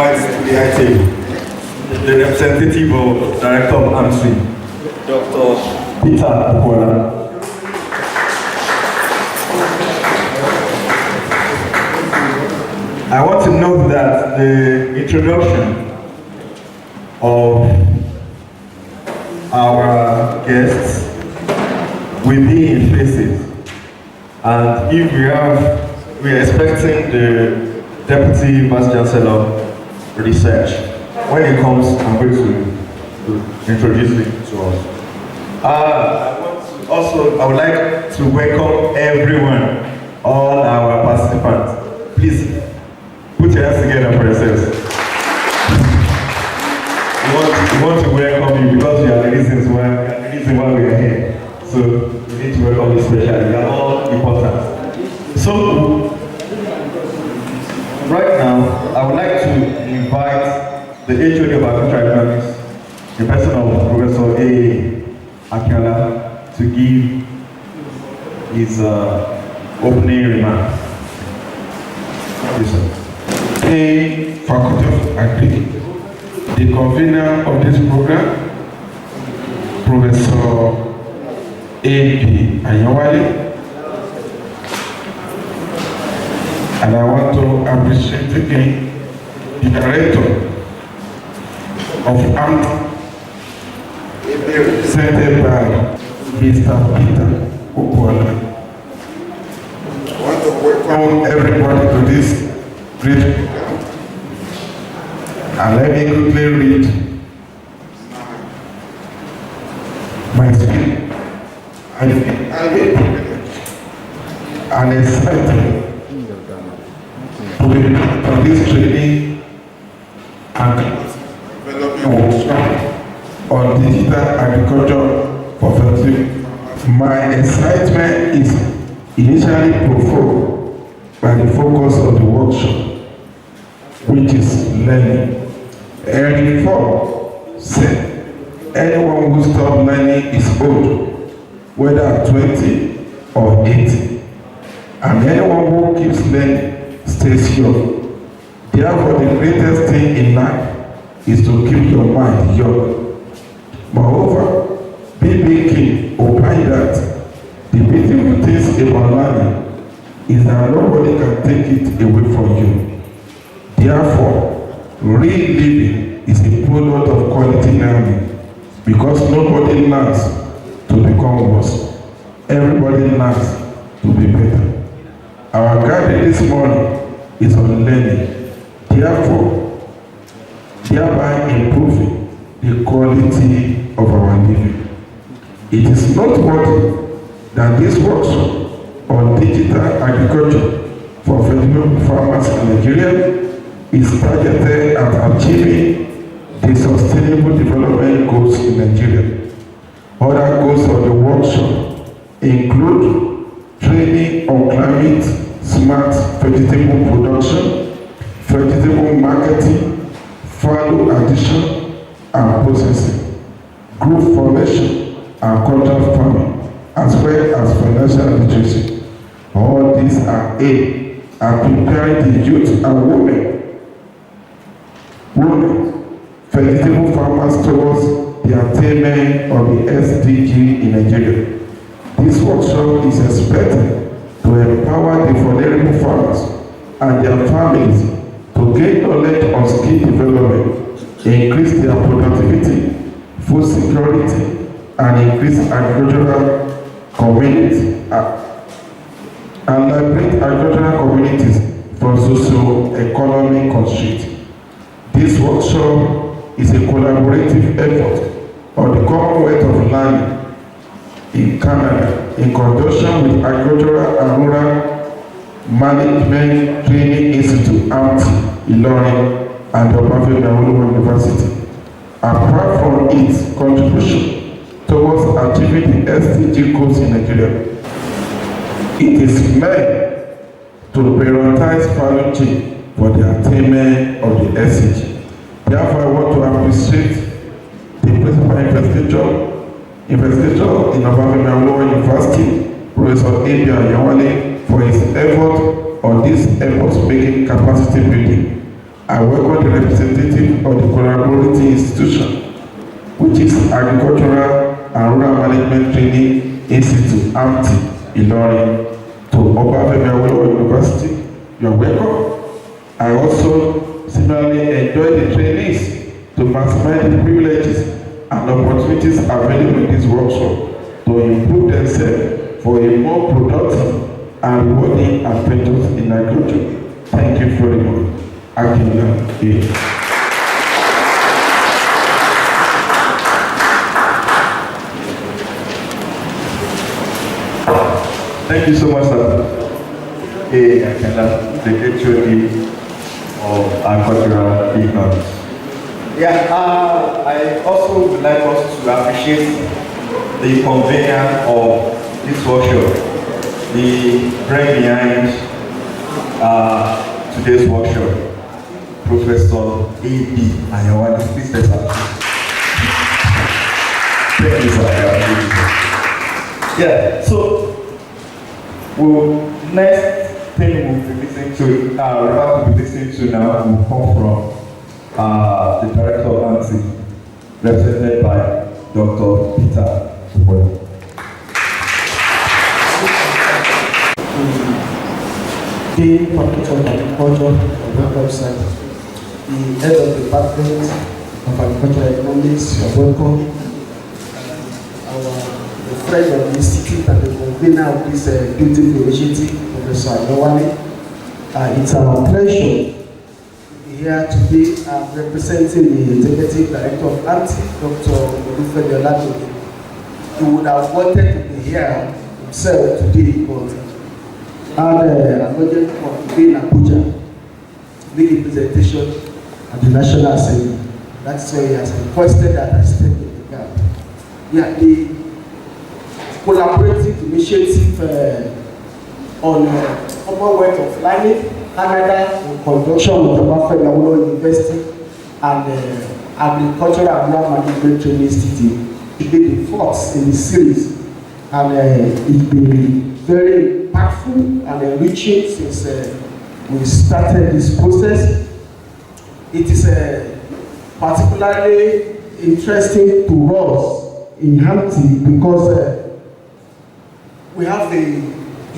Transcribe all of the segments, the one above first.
invite to the high table the representative of Director of AMSI, Dr. Peter Akwala. I want to note that the introduction of our guests will be in phases, and if we are expecting the Deputy Vice Chancellor Research. When he comes, I'm going to introduce him to us. I would like to welcome everyone, all our participants. Please put your hands together for yourselves. We want to welcome you because you are the reason why we are here. So we need to welcome you specially. You are all important. So right now, I would like to invite the HOD of Agricultural Economics, the person of Professor A. Akiola, to give his opening remarks. The Faculty of Agri, the convener of this program, Professor A.P. Anyawale, and I want to appreciate again the Director of AMT, represented by Mr. Peter Akwala. I want to welcome everybody to this great program. And let me quickly read my speech. I feel and excited to be part of this training and developing workshop on digital agriculture for fertility. My excitement is initially provoked by the focus of the workshop, which is learning. Early form said, anyone who stops learning is old, whether at 20 or 80. And anyone who keeps learning stays young. Therefore, the greatest thing in life is to keep your mind young. Moreover, B.B. King opined that the beautiful things about learning is that nobody can take it away from you. Therefore, real living is a product of quality learning, because nobody learns to become worse. Everybody learns to be better. Our guidance this morning is on learning, therefore, thereby improving the quality of our living. It is noteworthy that this workshop on digital agriculture for fertilizer farmers in Nigeria is targeted at achieving the sustainable development goals in Nigeria. Other goals of the workshop include training on climate smart vegetable production, vegetable marketing, value addition and processing, group formation and contract farming, as well as financial literacy. All these are aimed at preparing the youth and women, vegetable farmers towards the attainment of the SDG in Nigeria. This workshop is expected to empower the vulnerable farmers and their families to gain knowledge on skill development, increase their productivity, food security, and increase agricultural community and liberate agricultural communities from socio-economic constraints. This workshop is a collaborative effort on the Commonwealth of Learning in Canada in conjunction with Agricultural and Rural Management Training Institute, AMT, Ilorin, and the Obafemi Awolowo University. Apart from its contribution towards achieving the SDG goals in Nigeria, it is meant to prioritize value chain for the attainment of the SDG. Therefore, I want to appreciate the principal investigator in Obafemi Awolowo University, Professor A.P. Anyawale, for his effort on this efforts making capacity building. I welcome the representative of the collaborating institution, which is Agricultural and Rural Management Training Institute, AMTI, Ilorin, to Obafemi Awolowo University. You are welcome. I also similarly enjoy the trainees to maximize the privileges and opportunities available in this workshop to improve themselves for a more productive and rewarding apprenticeship in agriculture. Thank you very much. Thank you so much, sir. I cannot the HOD of Agricultural Economics. I also would like us to appreciate the convener of this workshop, the brain behind today's workshop, Professor A.B. Ayawani. Please step up. Thank you, sir. So next thing we'll be listening to, we're about to be listening to now will come from the director of ANSI, represented by Dr. Peter Uboy. The Faculty of Agriculture on our website, the head of the Department of Agricultural Economics, you are welcome. The friend of the institute and the convener of this beautiful initiative, Professor Ayawani. It's our pleasure to be here today representing the Executive Director of ANTI, Dr. Olufemi Olatoye. He would have wanted to be here himself today, but had an budget for today in Abuja to make a presentation at the National Assembly. That's why he has requested that I step in the gap. The collaborative initiative on Commonwealth of Learning, Canada, in conjunction with Obafemi Awolowo University and Agricultural and Rural Management Training Institute, it be the fourth in the series, and it's been very impactful and enriching since we started this process. It is particularly interesting to us in AMTI because we have a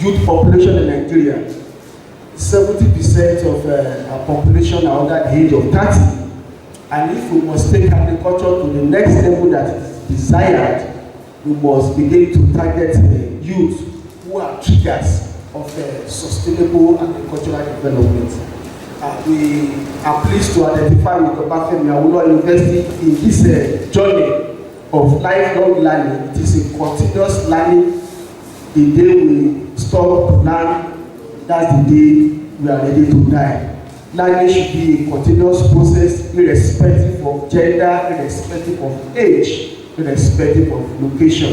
youth population in Nigeria. 70% of our population are under the age of 30. And if we must take agriculture to the next level that is desired, we must begin to target youth who are triggers of sustainable agricultural development. We are pleased to identify with Obafemi Awolowo University in this journey of lifelong learning. It is a continuous learning. The day we stop to learn, that's the day we are ready to die. Learning should be a continuous process, irrespective of gender, irrespective of age, irrespective of location.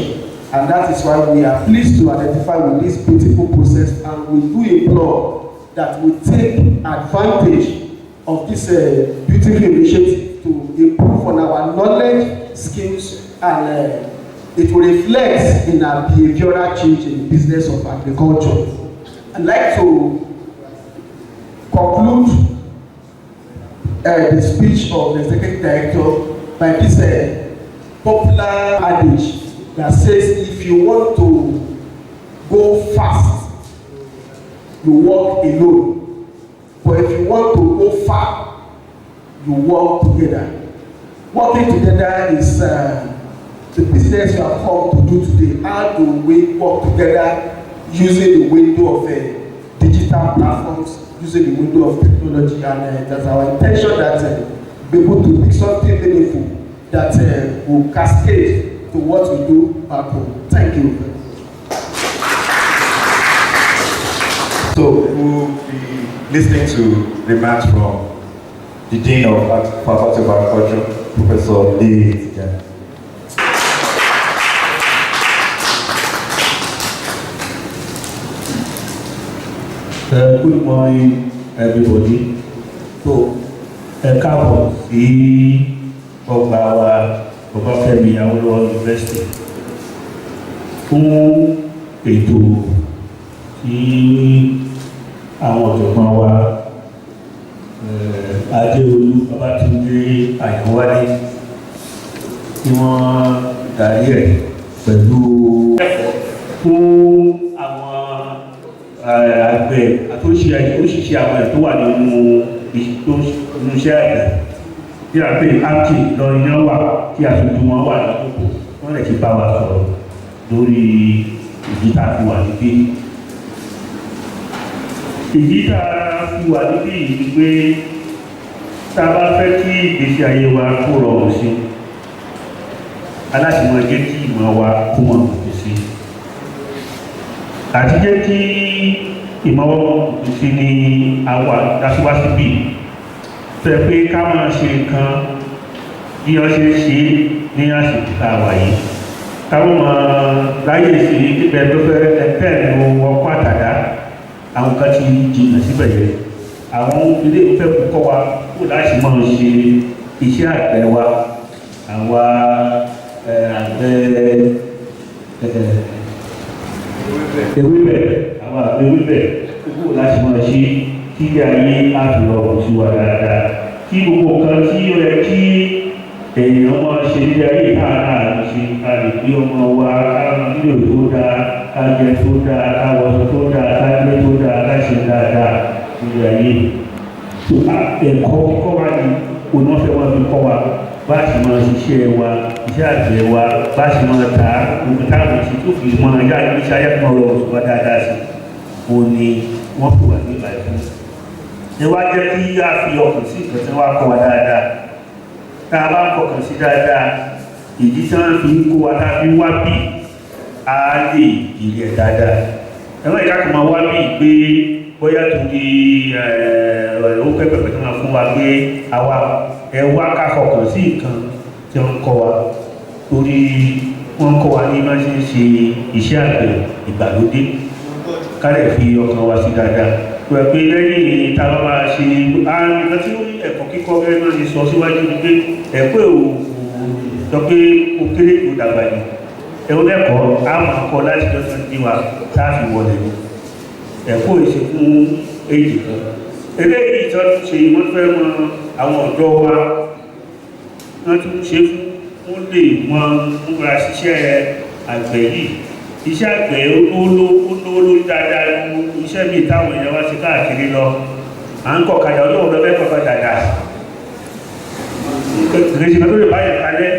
And that is why we are pleased to identify with this beautiful process, and we do implore that we take advantage of this beautiful initiative to improve on our knowledge, skills, and it will reflect in our behavioral change in the business of agriculture. I'd like to conclude the speech of the Executive Director by this popular adage that says, if you want to go fast, you walk alone. But if you want to go far, you walk together. Working together is the business you have come to do today. How do we work together using the window of digital platforms, using the window of technology? And that's our intention that be able to make something meaningful that will cascade to what we do back home. Thank you. So we'll be listening to remarks from the Dean of Faculty of Agriculture, Professor A. Good morning, everybody. So, káàbọ̀ sí ọgbà wa Obafemi Awolowo University fún ètò tí àwọn ọ̀jọ̀gbọ́n wa Adéolú Babátúndé Àyànwálé tí wọ́n darí ẹ̀ pẹ̀lú fún àwọn àgbẹ̀ àtúnṣe àwọn ẹ̀ tó wà nínú iṣẹ́ àgbẹ̀ tí a pè áàkì lọ́rin náà wà tí aṣojú wọn wà lákòókò wọ́n lè ti bá wa sọ̀rọ̀ lórí ìdí tá a fi wà níbí. Ìdí tá a fi wà níbí yìí ni pé tá a bá fẹ́ kí ìgbésí ayé wa kó rọrùn sí aláti máa jẹ́ kí ìmọ̀ wa kó mọ̀ òkè sí àti jẹ́ kí ìmọ̀ wa òkè sí ní àwa dáṣíwáṣí bí fẹ́ pé ká máa ṣe nǹkan bí wọ́n ṣe ní àsìkò tá a wà yìí káwọn máa láyè sí ibẹ̀ tó fẹ́ ẹ̀tẹ́ ìlú ọkọ̀ àtàdá àwọn kan ti jìnnà síbẹ̀ yẹn àwọn ilé ìfẹ́ kọ́ wa kó láti máa ṣe iṣẹ́ àgbẹ̀ wa àwa àgbẹ̀ ewébẹ̀ àwọn àgbẹ̀ ewébẹ̀ kó láti máa ṣe kí ayé àtúrọ̀ sí wa dáadáa kí gbogbo nǹkan tí ó yẹ kí èèyàn máa ṣe ní ayé ìhànà ṣe àlèkí ọmọ wa káwọn nílò tó dáa kájẹ tó dáa káwọṣọ tó dáa kágbé tó dáa káṣe dáadáa ní ayé ẹ̀kọ́ kíkọ́ wa ni onífẹ́ wọn fi kọ́ wa bá a sì máa ṣiṣẹ́ wa iṣẹ́ àgbẹ̀ wa bá a sì máa ta omi táwọn ti tó fi mọ ayé iṣẹ́ ayé kan rọrùn sí wa dáadáa sí o ní wọ́n fi wà ní ìgbà ẹ̀fọ́. ẹ wá jẹ́ kí a fi ọkàn sí ìgbà tí wọ́n kọ́ wa dáadáa tá a bá ń fọkàn sí dáadáa ìdí tí wọ́n fi ń kó wa tá a fi wá bí a lè ìrẹ̀ dáadáa ẹ̀rọ ìdákan máa wá bí pé bóyá tó di ó pẹ́pẹ́pẹ́ tó máa fún wa pé àwa ẹ wá ká fọkàn sí nǹkan tí wọ́n kọ́ wa torí wọ́n kọ́ wa ní má ṣe ń ṣe iṣẹ́ àgbẹ̀ ìgbàlódé ká lè fi ọkàn wa sí dáadáa tó ẹ pé lẹ́yìn tá a bá máa ṣe àárín nǹkan tí ó ní ẹ̀kọ́ kíkọ́ gẹ́gẹ́ náà ti sọ síwájú ni pé ẹ̀kọ́ sọ pé ó kéré tó dàgbà yìí ẹ̀rọ lẹ́kọ̀ọ́ á máa kọ́ láti lọ́sọ̀ ní wa tá a fi wọlé ni ẹ̀kọ́ ìṣe fún èyí kan eléyìí tó tún ṣe wọ́n fẹ́ mọ àwọn ọ̀dọ́ wa wọ́n tún ṣe fún lè mọ múra ṣiṣẹ́ àgbẹ̀ yìí iṣẹ́ àgbẹ̀ olówó lórí dáadáa iṣẹ́ míì táwọn èèyàn wá sí káàkiri lọ à ń kọ̀ kàjà olóòwò lọ́fẹ́ kọ̀ọ̀kan dáadáa ìrètí kan tó lè báyìí kalẹ̀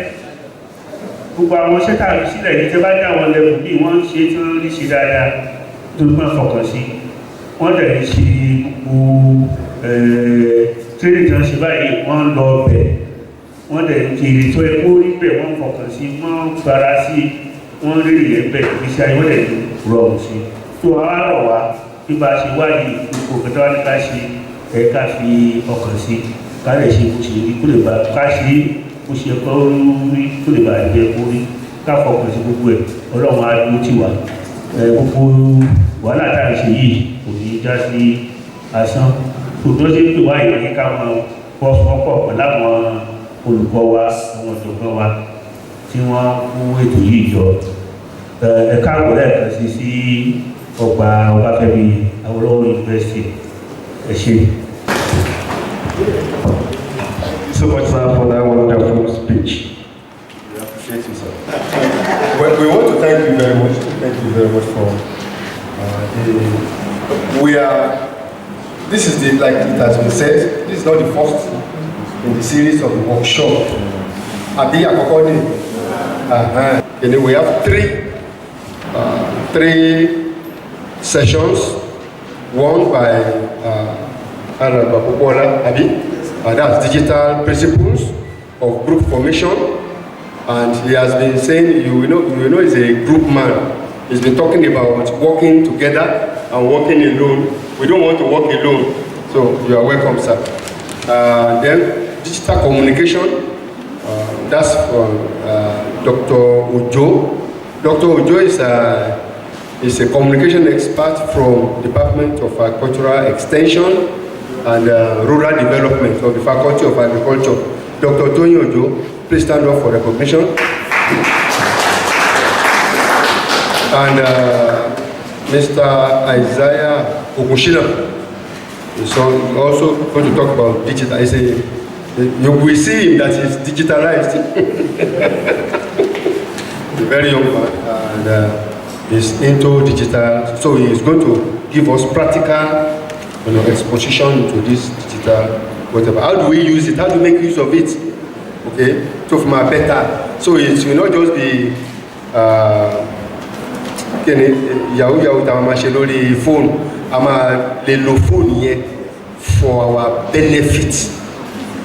gbogbo àwọn ṣẹ́tà sílẹ̀ ní tẹ́ bá ní àwọn lẹ́bù bí wọ́n ń ṣe tí wọ́n rí ṣe dáadáa tó gbọ́n fọkàn sí wọ́n dẹ̀ ṣe gbogbo tírèdì tí wọ́n ṣe báyìí wọ́n ń lọ bẹ̀ wọ́n dẹ̀ kiri tó ẹkú rí bẹ̀ wọ́n fọkàn sí wọ́n fara sí wọ́n rí rẹ̀ bẹ̀ ìgbésí ayé wọ́n dẹ̀ rọrùn sí tó wá rọ̀ wá bí bá ṣe wáyé gbogbo kẹta wá ní ká ṣe ẹ̀ka fi ọkàn sí ká lè ṣe bó ṣe rí kó lè bá ká ṣe bó ṣe kọ́ rí kó lè bá ẹgbẹ́ kó rí ká fọkàn sí gbogbo ẹ̀ ọlọ́run á dúró tì wá gbogbo wàhálà tá à ń ṣe yìí kò ní já sí asán tòótọ́ sí pé wáyé ní ká mọ fọ́sọ́pọ̀ pẹ̀lú àwọn olùkọ́ wa àwọn ọ̀jọ̀gbọ́n wa tí wọ́n mú ètò yìí jọ ẹ̀ka àgbọ̀lẹ̀ kan sí ọgbà Ọbáfẹ́mi Awólọ́wọ̀ University ẹ ṣé. So much, sir, for that wonderful speech. We appreciate you, sir. Well, we want to thank you very much. Thank you very much for this is the, like it has been said, this is not the first in the series of the workshop. Abi Akokoni. And we have three sessions, one by Abi, that's digital principles of group formation, and he has been saying, you know, he's a group man. He's been talking about working together and working alone. We don't want to work alone, so you are welcome, sir. Then digital communication, that's from Dr. Ojo. Dr. Ojo is a communication expert from Department of Agricultural Extension and Rural Development of the Faculty of Agriculture. Dr. Tony Ojo, please stand up for recognition. And Mr. Isaiah Okushina, So he's also going to talk about digital. He say, you will see him that he's digitalized. He's a very young man, and he's into digital. So he is going to give us practical, exposition to this digital whatever. How do we use it? How do we make use of it? Okay, so from our better. So it will not just be yahoo tá a máa ṣe lórí phone. A máa lè lo phone yẹn for our benefit.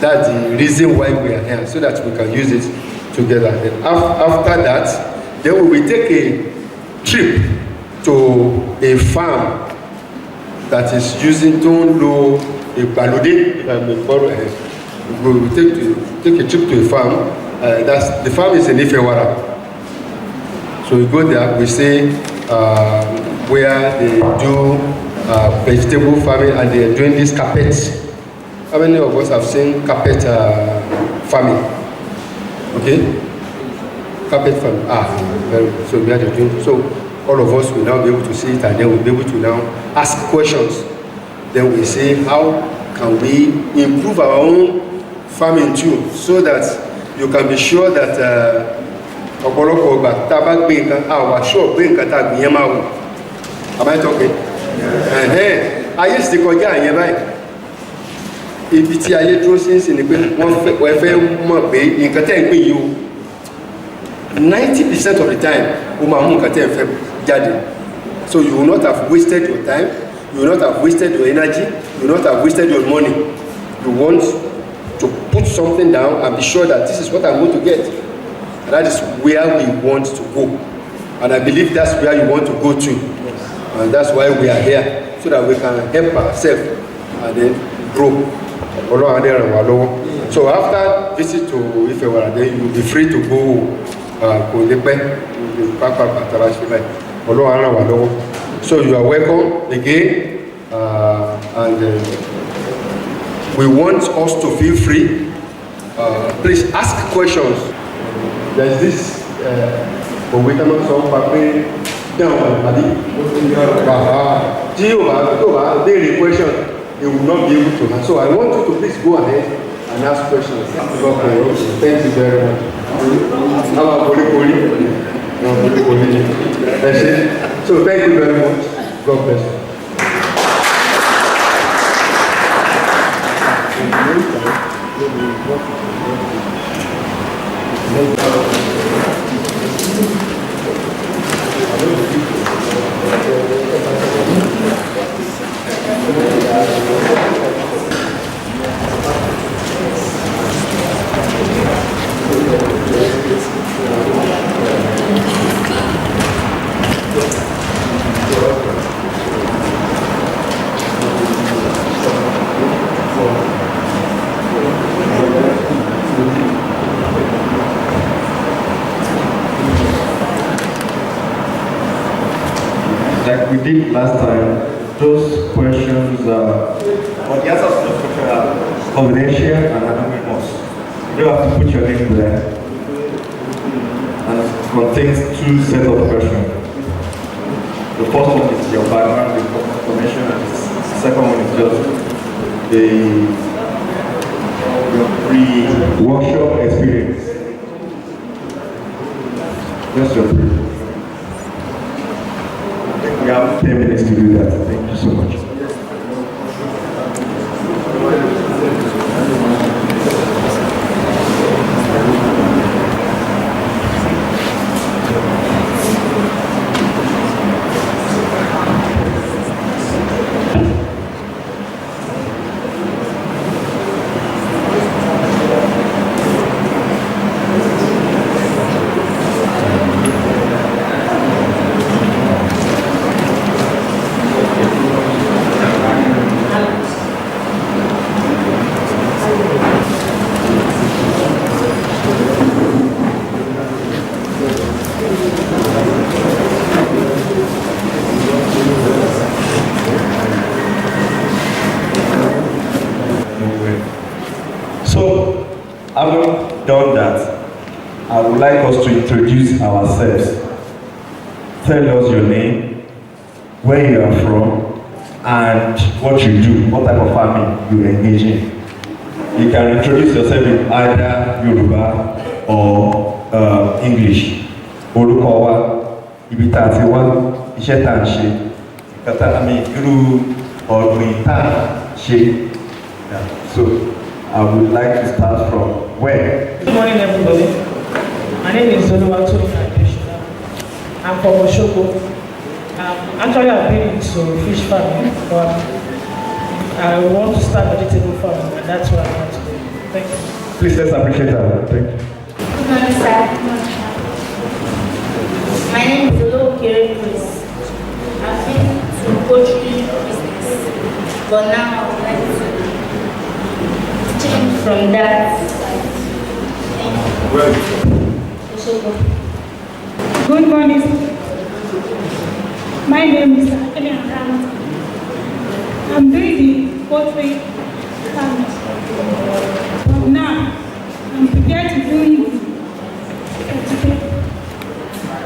That's the reason why we are here, so that we can use it together. And after that, then we will take a trip to a farm that is using a balode. We will take a trip to a farm. The farm is in Ifewara. So we go there. We see where they do vegetable farming, and they are doing this carpet. How many of us have seen carpet farming? Okay, carpet farming. Very good. So we are doing. So all of us will now be able to see it, and then we'll be able to now ask questions. Then we say, how can we improve our own farming too, so that you can be sure that ọ̀pọ̀lọpọ̀ ọgbà tá a bá gbé nǹkan àwọn aṣọ gbé nǹkan tá a gbìyànjú máa wò. Am I talking? Ayé sì ti kọjá àyẹn báyìí. Ibi tí ayé dúró sí ni pé wọ́n fẹ́ mọ̀ pé nǹkan tẹ́ ń pè yìí o 90% of the time o máa mú nǹkan tẹ́ ń fẹ́ jáde. So you will not have wasted your time, you will not have wasted your energy, you will not have wasted your money. You want to put something down and be sure that this is what I'm going to get. And that is where we want to go. And I believe that's where you want to go to. And that's why we are here, so that we can help ourselves and then grow. So after visit to Ifewara, then you will be free to go so you are welcome again, and we want us to feel free. Please ask questions. There's this question, you will not be able to answer. So I want you to please go ahead and ask questions. Okay. Thank you very much. So thank you very much. God bless you. Like we did last time, those questions, or the answers to those questions are confidential and anonymous. You don't have to put your name there. And it contains two sets of questions. The first one is your background, the information, and the second one is just your pre-workshop experience. Just your pre. We have 10 minutes to do that. Thank you so much. So, having done that, I would like us to introduce ourselves. Tell us your name, where you are from, and what you do, what type of farming you engage in. You can introduce yourself in either Yoruba or English. Orúkọ wa, ibi tá a ti wá, iṣẹ́ tá a ń ṣe, ìkàtà àmì irú ọ̀gbìn tá a ṣe. So I would like to start from where? Good morning, everybody. My name is GODFOUNDATION-TV. I'm from Oshogo. Actually, I've been into fish farming, but I want to start vegetable farming, and that's what I want to do. Thank you. Please let's appreciate her. Thank you. Good morning, sir. My name is Olokere Chris. I've been to poultry business, but now I would like to change from that. Good morning. My name is Akele Aram. I'm doing the poultry farming. But now, I'm prepared to do it.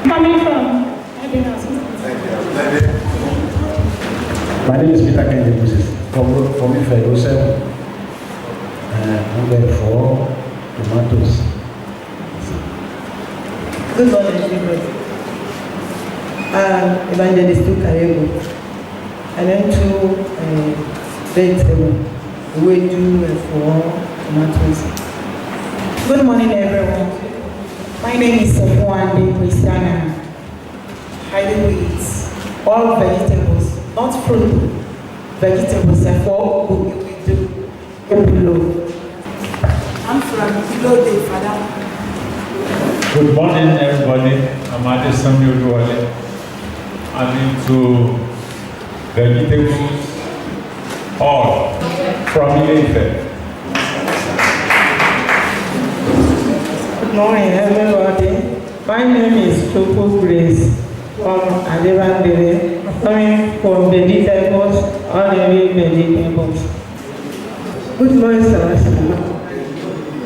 Coming from My name is Peter Kennedy Moses from Ife 07. I'm there for tomatoes. Good morning, everybody. I'm Evangelist Karego. I went to vegetable, we do for tomatoes. Good morning, everyone. My name is Sofuande Christiana. I do eat all vegetables, not fruit, vegetables, and for we do below. I'm from below Father. Good morning, everybody. I'm Adeson Yoduwale. I'm into vegetables, all from Ife. Good morning, everybody. My name is Choco Grace from Adebandere, coming from vegetables, all the way vegetables. Good morning, sir.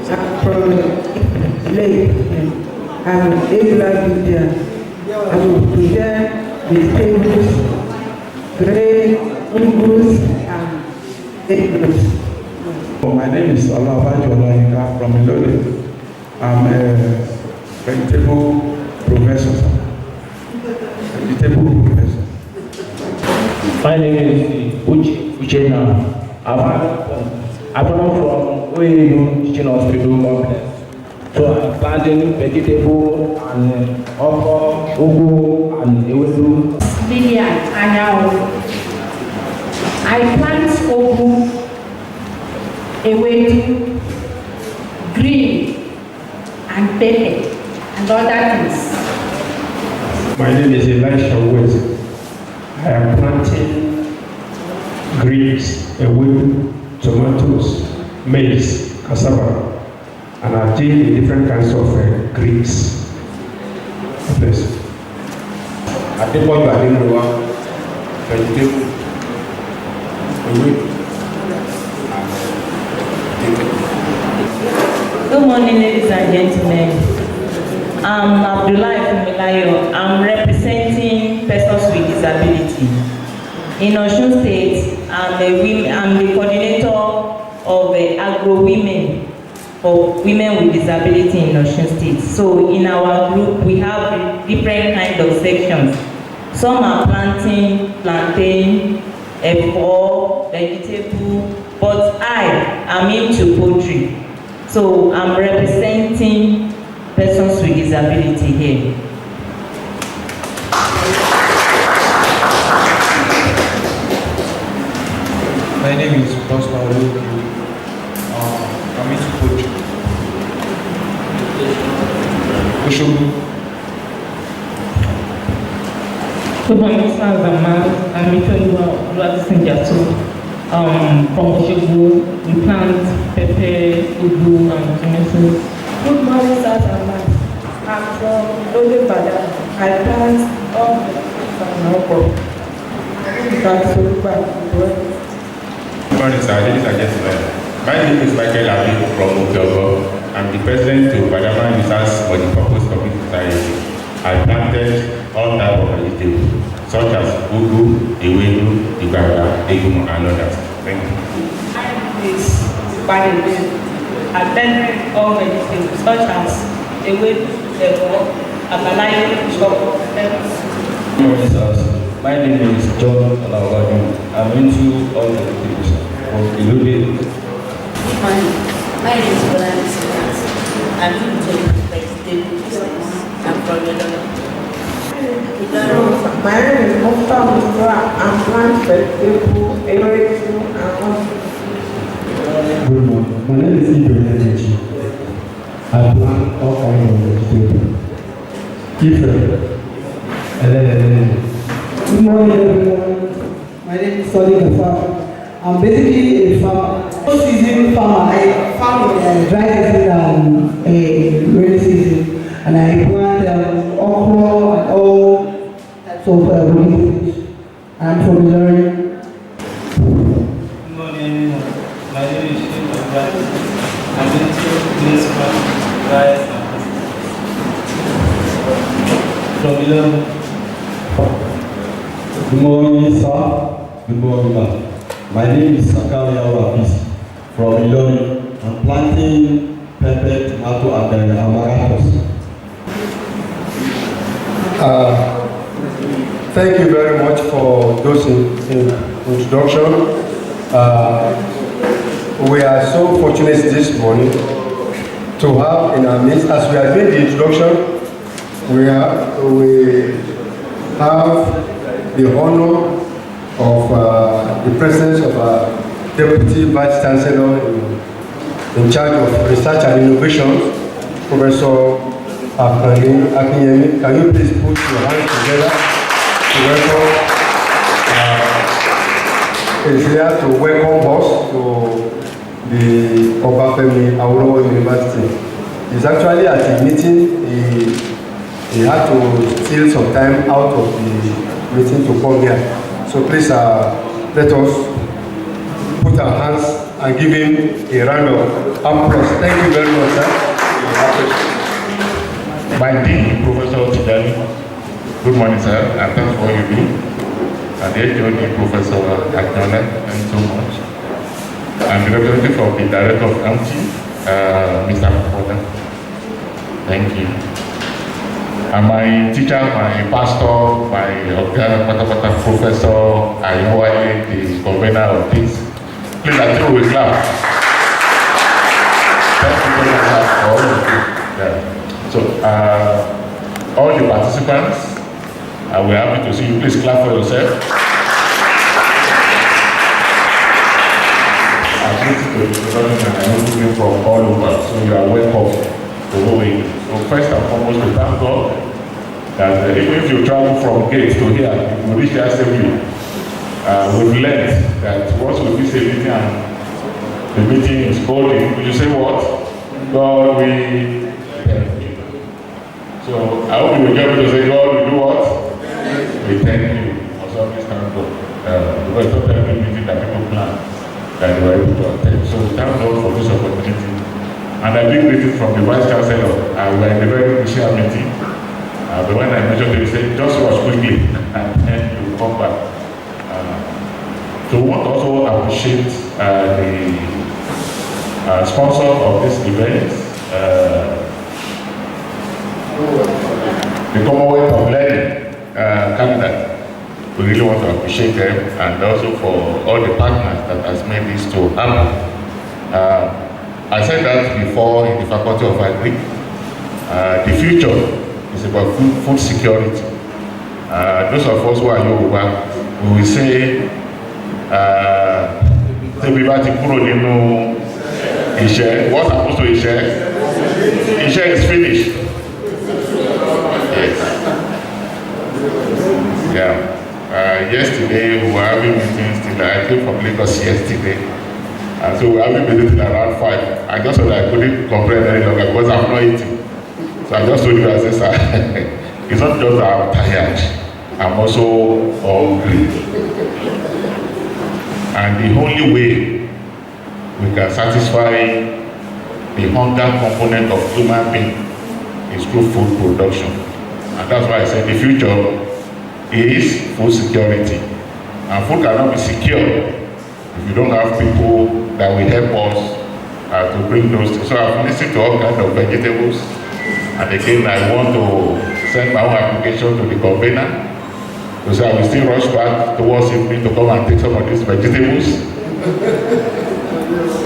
I'm from Lake. I'm a regular media. I will prepare vegetables, grain, ugus, and vegetables. My name is Olabajo Olayinka from Ilode. I'm a vegetable professor. Vegetable professor. My name is Uchena. I'm from OAU Teaching Hospital Complex. So I'm planting vegetable and okra, ugu, and ewedu. Lilian Anyao. I plant ugu, ewedu, green, and pepper, and other things. My name is Elisha West. I am planting greens, ewedu, tomatoes, maize, cassava, and I deal in different kinds of greens. Yes. Adepoju Adenuwa, vegetable, Good morning, ladies and gentlemen. I'm Abdullahi Fumilayo. I'm representing persons with disability. In Osun State, I'm the coordinator of Agro Women for women with disability in Osun State. So in our group, we have different kind of sections. Some are plantain, efo, vegetable, but I am into poultry. So I'm representing persons with disability here. My name is Prosper Oluki. I'm into poultry. Oshogo. Good morning, sir. I'm from Oshogo. We plant pepper, ugu, and tomatoes. Good morning, sir. I'm from Lode Bada. I plant all vegetables and okra. Good morning, sir. Ladies and gentlemen. My name is Michael Abi from Okeogo. I'm the president to Badama Users for the Purpose Community Society. I planted all types of vegetables. such as ugu, ewedu, igbagba, egumu, and others. Thank you. Is attending all vegetables such as ewedu, efo, abalaye, shoko. My name is John Alawadu. I'm into all the things from Ilude. My name is Bolan Silas. I'm into vegetable business. I'm from Ilorin. My name is Mufta Musra. I'm plant vegetable, ewedu, and Good morning. My name is Ibrahim Energy. I plant all kinds of vegetables. Good morning, everyone. My name is Solly Gafar. I'm basically a farmer. Season farmer. I farm in dry season and rainy season, and I plant okra and all types of vegetables. I'm from Ilorin. Good morning. My name is Sheikh Ibrahim. I'm into this rice from Ilorin. Good morning, sir. Good morning, ma'am. My name is Sakari Awapis from Ilorin. I'm planting pepper, tomato, and amaranthus. Thank you very much for those introduction. We are so fortunate this morning to have in our midst, as we have made the introduction, we have the honor of the presence of our Deputy Vice Chancellor in charge of Research and Innovation, Professor Akinyemi. Can you please put your hands together to welcome? Is here to welcome us to the Obafemi Awolowo University. He's actually at a meeting. He had to steal some time out of the meeting to come here. So please let us put our hands and give him a round of applause. Thank you very much, sir. My Dean, Professor Tidani. Good morning, sir, and thanks for your being. And the HOD, Professor Aknole, thank you so much. I'm the representative of the Director of MT, Mr. Poda. Thank you. And my teacher, my pastor, my Professor Ayuwale, the convener of this. Please, I think we clap. Thank you very much for all of you. Yeah. So, all the participants, we're happy to see you. Please clap for yourself. I'm listening to the introduction and I know people from all over, so you are welcome to Owe. So first and foremost, to thank God that even if you travel from gate to here, you will reach here safely. We've learned that once we miss a meeting and the meeting is holding, you say what? God, we thank you. So I hope you will get me to say, God, we do what? We thank you. Also, please thank God. Because it's not every meeting that people plan that they were able to attend. So thank God for this opportunity. And a big greeting from the Vice Chancellor. We were in a very crucial meeting. But when I mentioned it, he said, just rush quickly and then you come back. So we want to also appreciate the sponsor of this event, the Commonwealth of Learning Canada. We really want to appreciate them, and also for all the partners that has made this to happen. I said that before in the Faculty of Agri. The future is about food security. Those of us who are Yoruba, we will say, what's supposed to Ishe is finished. Yes. Yeah. Yesterday we were having meetings till I came from Lagos yesterday. So we were having meetings till around 5. I just thought I couldn't complain any longer because I'm not eating. So I just told you, I said, sir, it's not just that I'm tired, I'm also hungry. And the only way we can satisfy the hunger component of human being is through food production. And that's why I said the future is food security. And food cannot be secure if you don't have people that will help us to bring those things. So I've listened to all kinds of vegetables, and again I want to send my own application to the convener to say I will still rush back towards evening to come and take some of these vegetables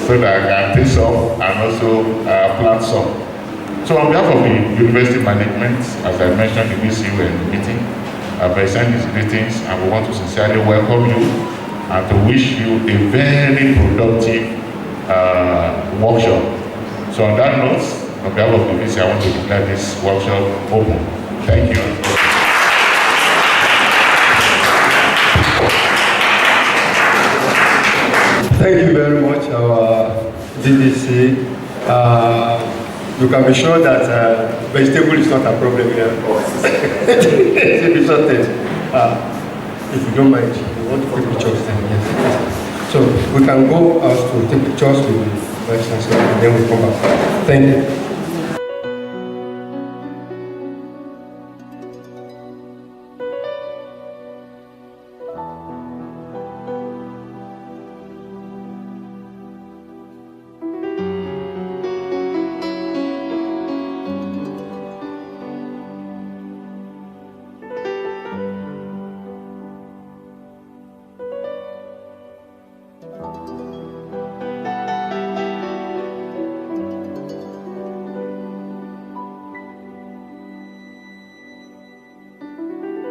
so that I can take some and also plant some. So on behalf of the university management, as I mentioned in this meeting, I present these greetings, and we want to sincerely welcome you and to wish you a very productive workshop. So on that note, on behalf of the VC, I want to declare this workshop open. Thank you. Thank you very much, our DDC. You can be sure that vegetable is not a problem here. If you don't mind, you want to take pictures then, yes. So we can go out to take pictures with the Vice Chancellor and then we come back. Thank you.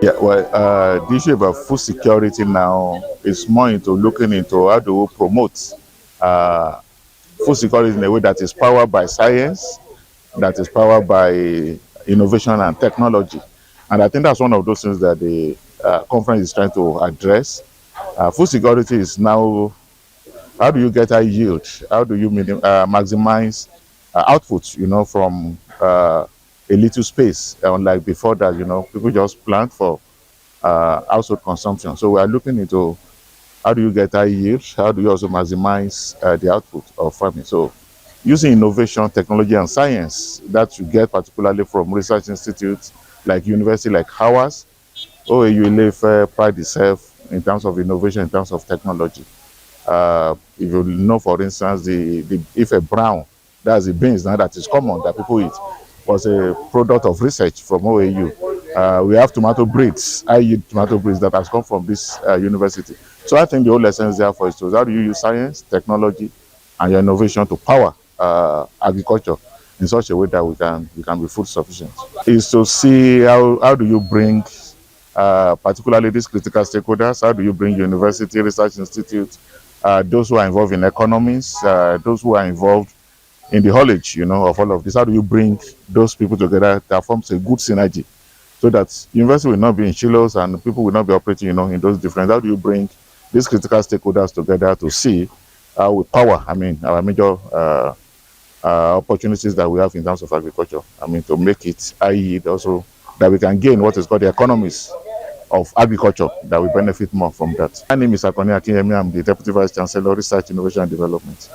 Yeah, well, the issue about food security now is more into looking into how do we promote food security in a way that is powered by science, that is powered by innovation and technology. And I think that's one of those things that the conference is trying to address. Food security is now, how do you get high yield? How do you maximize output, from a little space, unlike before that, people just plant for household consumption. So we are looking into how do you get high yield, how do you also maximize the output of farming. So using innovation, technology, and science that you get particularly from research institutes like university like ours, OAU pride itself in terms of innovation, in terms of technology. If you know, for instance, if a brown, that's the beans now that is common that people eat, was a product of research from OAU. We have tomato breeds, high-yield tomato breeds that has come from this university. So I think the whole essence there for is to how do you use science, technology, and your innovation to power agriculture in such a way that we can be food sufficient. Is to see how do you bring, particularly these critical stakeholders, how do you bring university, research institutes, those who are involved in economies, those who are involved in the haulage, of all of this. How do you bring those people together that forms a good synergy so that university will not be in silos and people will not be operating, in those different. How do you bring these critical stakeholders together to see how we power, our major opportunities that we have in terms of agriculture, to make it high yield also, that we can gain what is called the economies of agriculture, that we benefit more from that. My name is Akoni Akinyemi. I'm the Deputy Vice Chancellor, Research, Innovation and Development.